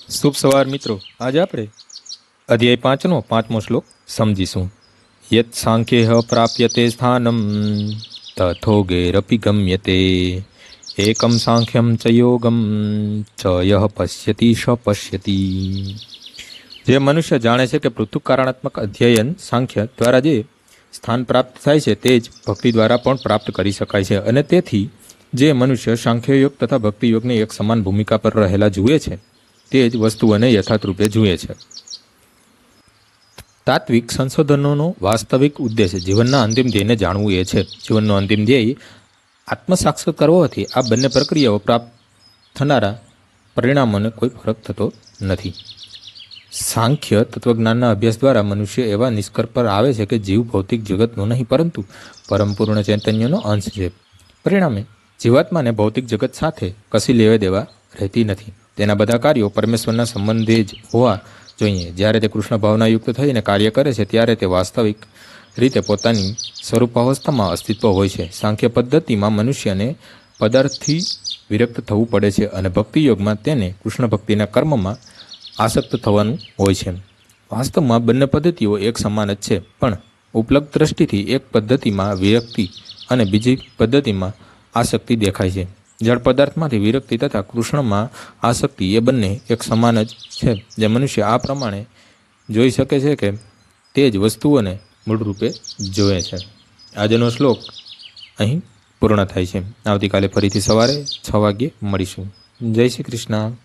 શુભ સવાર મિત્રો. આજે આપણે અધ્યાય 5નો 5મો શ્લોક સમજીશું. યત સાંખ્ય પ્રાપ્યતે સ્થાનમ તથોગેરપી ગમ્યતે એકમ સાંખ્યમ ચ યોગમ ચ યહ પશ્યતિ સ પશ્યતિ. જે મનુષ્ય જાણે છે કે પૃથુકારણાત્મક અધ્યયન સાંખ્ય દ્વારા જે સ્થાન પ્રાપ્ત થાય છે તે જ ભક્તિ દ્વારા પણ પ્રાપ્ત કરી શકાય છે, અને તેથી જે મનુષ્ય સાંખ્યયોગ તથા ભક્તિયોગની એક સમાન ભૂમિકા પર રહેલા જુએ છે તે જ વસ્તુઓને યથાર્થ રૂપે જુએ છે. તાત્વિક સંશોધનોનો વાસ્તવિક ઉદ્દેશ જીવનના અંતિમ ધ્યેયને જાણવું એ છે. જીવનનો અંતિમ ધ્યેય આત્મસાક્ષાત્કાર કરવાથી આ બંને પ્રક્રિયાઓ પ્રાપ્ત થનારા પરિણામોને કોઈ ફરક થતો નથી. સાંખ્ય તત્વજ્ઞાનના અભ્યાસ દ્વારા મનુષ્ય એવા નિષ્કર્ષ પર આવે છે કે જીવ ભૌતિક જગતનો નહીં પરંતુ પરમપૂર્ણ ચૈતન્યનો અંશ છે. પરિણામે જીવાત્માને ભૌતિક જગત સાથે કશી લેવા દેવા રહેતી નથી. તેના બધા કાર્યો પરમેશ્વરના સંબંધે જ હોવા જોઈએ. જ્યારે તે કૃષ્ણ ભાવનાયુક્ત થઈને કાર્ય કરે છે ત્યારે તે વાસ્તવિક રીતે પોતાની સ્વરૂપાવસ્થામાં અસ્તિત્વ હોય છે. સાંખ્ય પદ્ધતિમાં મનુષ્યને પદાર્થથી વિરક્ત થવું પડે છે અને ભક્તિયોગમાં તેને કૃષ્ણ ભક્તિના કર્મમાં આસક્ત થવાનું હોય છે. વાસ્તવમાં બંને પદ્ધતિઓ એક સમાન જ છે, પણ ઉપલબ્ધ દ્રષ્ટિથી એક પદ્ધતિમાં વિરક્તિ અને બીજી પદ્ધતિમાં આસક્તિ દેખાય છે. જળ પદાર્થમાંથી વિરક્તિ તથા કૃષ્ણમાં આસક્તિ એ બંને એક સમાન જ છે. જે મનુષ્ય આ પ્રમાણે જોઈ શકે છે કે તે જ વસ્તુઓને મૂળરૂપે જોવે છે. આજનો શ્લોક અહીં પૂર્ણ થાય છે. આવતીકાલે ફરીથી સવારે 6 વાગ્યે મળીશું. જય શ્રી કૃષ્ણ.